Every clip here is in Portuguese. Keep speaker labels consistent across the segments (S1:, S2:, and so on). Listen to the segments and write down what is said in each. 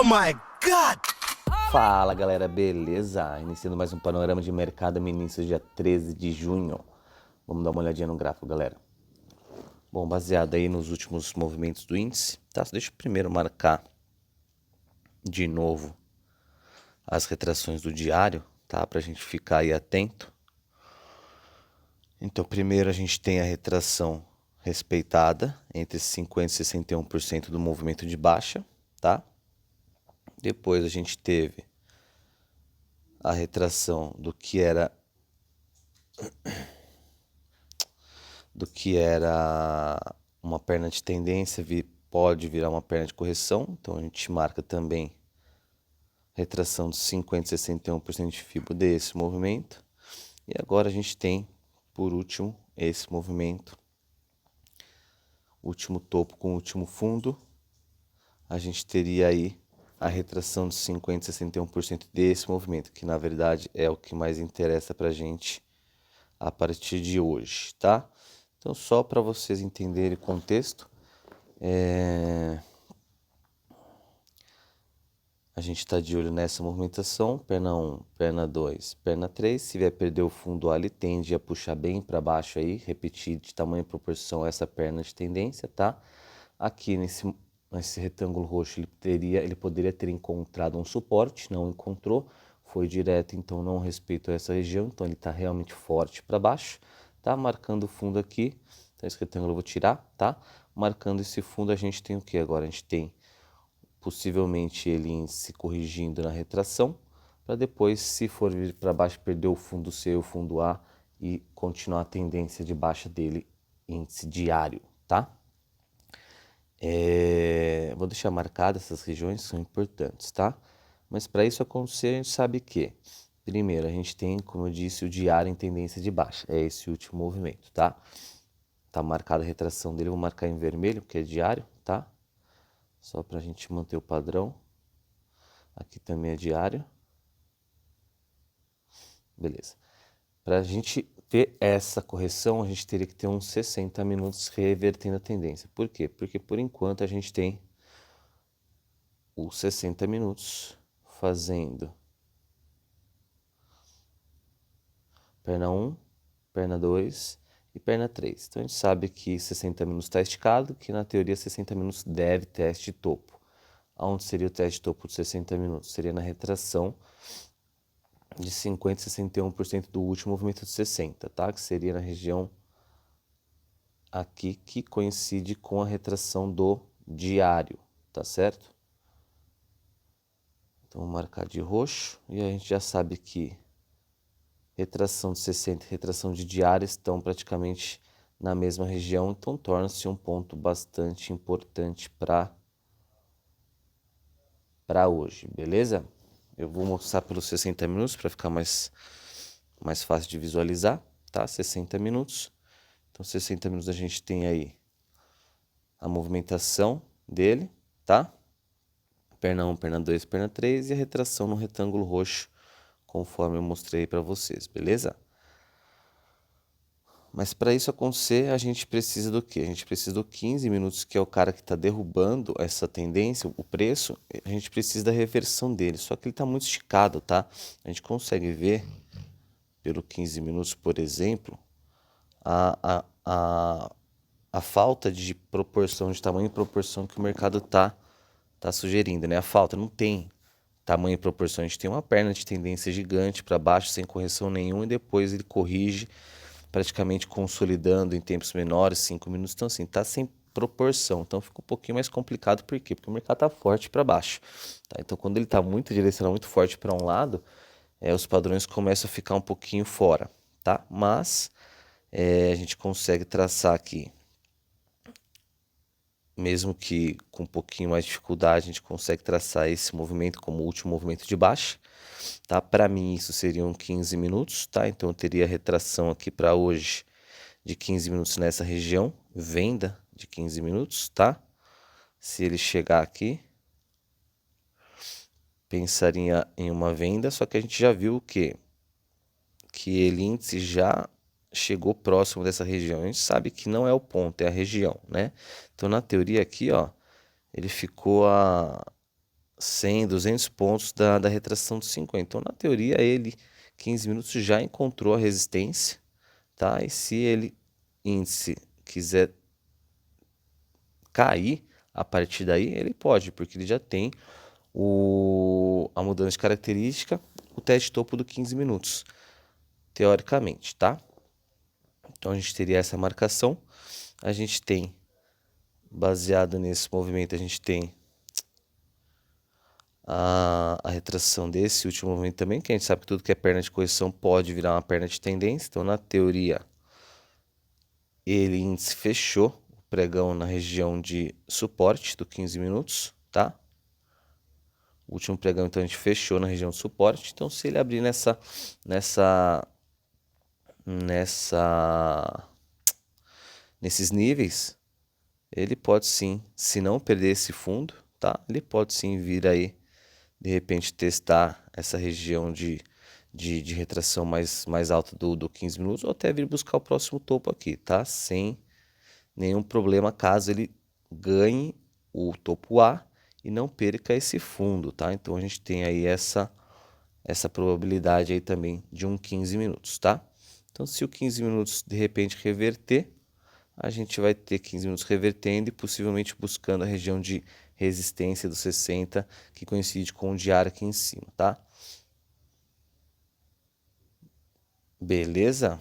S1: my God!
S2: Fala galera, beleza? Iniciando mais um panorama de mercado no início dia 13 de junho. Vamos dar uma olhadinha no gráfico, galera. Bom, baseado aí nos últimos movimentos do índice, tá? Deixa eu primeiro marcar de novo as retrações do diário, tá? Pra gente ficar aí atento. Então, primeiro a gente tem a retração respeitada entre 50% e 61% do movimento de baixa, tá? Depois a gente teve a retração do que era uma perna de tendência, pode virar uma perna de correção. Então a gente marca também retração de 50% e 61% de FIBO desse movimento. E agora a gente tem, por último, esse movimento, último topo com último fundo. A gente teria aí a retração de 50% e 61% desse movimento, que na verdade é o que mais interessa pra gente a partir de hoje, tá? Então, só para vocês entenderem o contexto, a gente está de olho nessa movimentação, perna 1, perna 2, perna 3, se vier perder o fundo A, ele tende a puxar bem para baixo aí, repetir de tamanho e proporção essa perna de tendência, tá? Aqui nesse retângulo roxo ele poderia ter encontrado um suporte, não encontrou, foi direto, então não respeitou essa região, então ele está realmente forte para baixo, tá? Marcando o fundo aqui, então esse retângulo eu vou tirar, tá? Marcando esse fundo a gente tem o que agora? A gente tem possivelmente ele se corrigindo na retração, para depois, se for vir para baixo, perder o fundo C e o fundo A e continuar a tendência de baixa dele, índice diário, tá? Vou deixar marcadas essas regiões que são importantes, tá? Mas para isso acontecer, a gente sabe que, primeiro, a gente tem, como eu disse, o diário em tendência de baixa. É esse último movimento, tá? Tá marcada a retração dele, vou marcar em vermelho, porque é diário, tá? Só para a gente manter o padrão. Aqui também é diário. Beleza. Para a gente ter essa correção, a gente teria que ter uns 60 minutos revertendo a tendência. Por quê? Porque por enquanto a gente tem os 60 minutos fazendo perna 1, perna 2 e perna 3. Então a gente sabe que 60 minutos está esticado, que na teoria 60 minutos deve teste de topo. Aonde seria o teste de topo de 60 minutos? Seria na retração de 50% e 61% do último movimento de 60, tá? Que seria na região aqui que coincide com a retração do diário, tá certo? Então vou marcar de roxo e a gente já sabe que retração de 60 e retração de diário estão praticamente na mesma região, então torna-se um ponto bastante importante para hoje, beleza? Eu vou mostrar pelos 60 minutos para ficar mais fácil de visualizar, tá? 60 minutos. Então, 60 minutos a gente tem aí a movimentação dele, tá? Perna 1, perna 2, perna 3 e a retração no retângulo roxo, conforme eu mostrei para vocês, beleza? Mas para isso acontecer, a gente precisa do quê? A gente precisa do 15 minutos, que é o cara que está derrubando essa tendência, o preço. A gente precisa da reversão dele, só que ele está muito esticado, tá? A gente consegue ver, pelo 15 minutos, por exemplo, a falta de proporção, de tamanho e proporção que o mercado tá sugerindo, né? A falta não tem tamanho e proporção. A gente tem uma perna de tendência gigante para baixo, sem correção nenhuma, e depois ele corrige, praticamente consolidando em tempos menores, 5 minutos. Então, assim, tá sem proporção. Então, fica um pouquinho mais complicado. Por quê? Porque o mercado tá forte para baixo. Tá? Então, quando ele tá muito direcional, muito forte para um lado, os padrões começam a ficar um pouquinho fora, tá? Mas a gente consegue traçar aqui, mesmo que com um pouquinho mais de dificuldade, a gente consegue traçar esse movimento como o último movimento de baixa, tá? Para mim isso seriam 15 minutos, tá? Então eu teria retração aqui para hoje de 15 minutos nessa região, venda de 15 minutos, tá? Se ele chegar aqui, pensaria em uma venda, só que a gente já viu que ele índice já chegou próximo dessa região. A gente sabe que não é o ponto, é a região, né? Então na teoria aqui, ó, ele ficou a 100, 200 pontos da retração de 50. Então, na teoria, ele, 15 minutos, já encontrou a resistência, tá? E se ele, índice, quiser cair a partir daí, ele pode, porque ele já tem a mudança de característica, o teste topo do 15 minutos, teoricamente, tá? Então, a gente teria essa marcação. A gente tem, baseado nesse movimento, a gente tem a retração desse último movimento também, que a gente sabe que tudo que é perna de correção pode virar uma perna de tendência. Então, na teoria, ele índice fechou o pregão na região de suporte do 15 minutos, tá? O último pregão, então, a gente fechou na região de suporte. Então, se ele abrir nesses níveis, ele pode sim, se não perder esse fundo, tá? Ele pode sim vir aí, de repente, testar essa região de retração mais alta do 15 minutos, ou até vir buscar o próximo topo aqui, tá? Sem nenhum problema, caso ele ganhe o topo A e não perca esse fundo, tá? Então a gente tem aí essa probabilidade aí também de um 15 minutos, tá? Então, se o 15 minutos de repente reverter, a gente vai ter 15 minutos revertendo e possivelmente buscando a região de resistência dos 60, que coincide com o diário aqui em cima, tá? Beleza?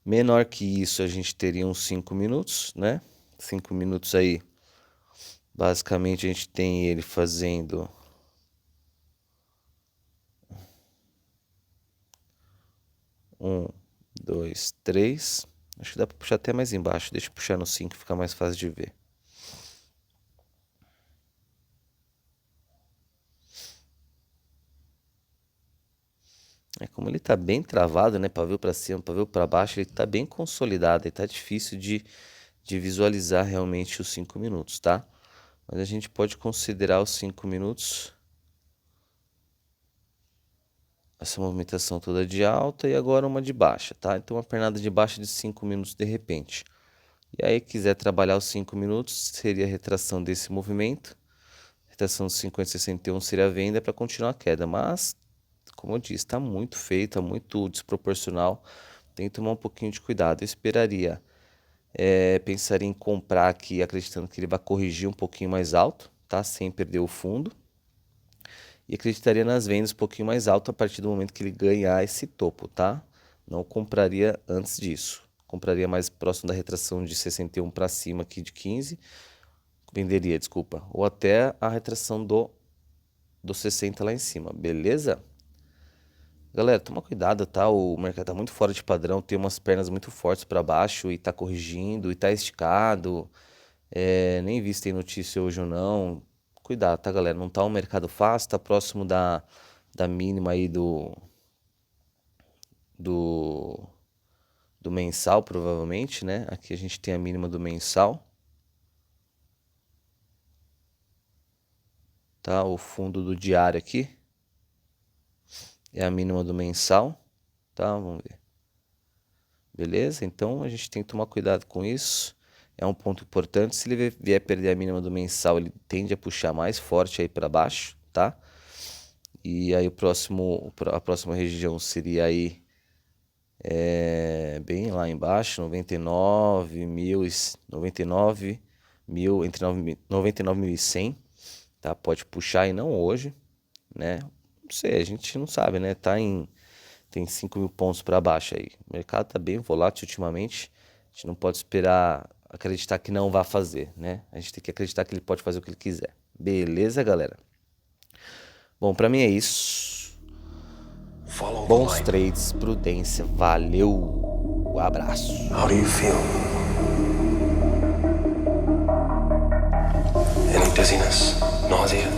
S2: Menor que isso, a gente teria uns 5 minutos, né? 5 minutos aí, basicamente a gente tem ele fazendo 1, 2, 3. Acho que dá para puxar até mais embaixo. Deixa eu puxar no 5, fica mais fácil de ver. É como ele tá bem travado, né? Pavio para cima, pavio para baixo, ele tá bem consolidado. E tá difícil de visualizar realmente os 5 minutos, tá? Mas a gente pode considerar os 5 minutos, essa movimentação toda de alta e agora uma de baixa, tá? Então uma pernada de baixa de 5 minutos de repente. E aí quiser trabalhar os 5 minutos, seria a retração desse movimento. Retração de 50 e 61 seria a venda para continuar a queda. Mas, como eu disse, está muito feio, está muito desproporcional. Tem que tomar um pouquinho de cuidado. Eu esperaria, pensaria em comprar aqui, acreditando que ele vai corrigir um pouquinho mais alto, tá? Sem perder o fundo. E acreditaria nas vendas um pouquinho mais alto a partir do momento que ele ganhar esse topo, tá? Não compraria antes disso. Compraria mais próximo da retração de 61 para cima aqui de 15. Venderia, desculpa. Ou até a retração do 60 lá em cima, beleza? Galera, toma cuidado, tá? O mercado tá muito fora de padrão, tem umas pernas muito fortes para baixo e tá corrigindo e tá esticado. Nem vi se tem notícia hoje ou não. Cuidado, tá, galera? Não tá um mercado fácil, tá próximo da mínima aí do mensal, provavelmente, né? Aqui a gente tem a mínima do mensal. Tá? O fundo do diário aqui é a mínima do mensal, tá? Vamos ver. Beleza? Então a gente tem que tomar cuidado com isso. É um ponto importante. Se ele vier perder a mínima do mensal, ele tende a puxar mais forte aí para baixo, tá? E aí a próxima região seria aí bem lá embaixo, 99.000, 99.000, entre 99.100, tá? Pode puxar e não hoje, né? Não sei, a gente não sabe, né? Tem 5 mil pontos para baixo aí. O mercado tá bem volátil ultimamente. A gente não pode esperar acreditar que não vai fazer, né? A gente tem que acreditar que ele pode fazer o que ele quiser. Beleza, galera? Bom, para mim é isso. Bons trades, prudência, valeu, abraço.
S1: How do you feel? Any dizziness, nausea?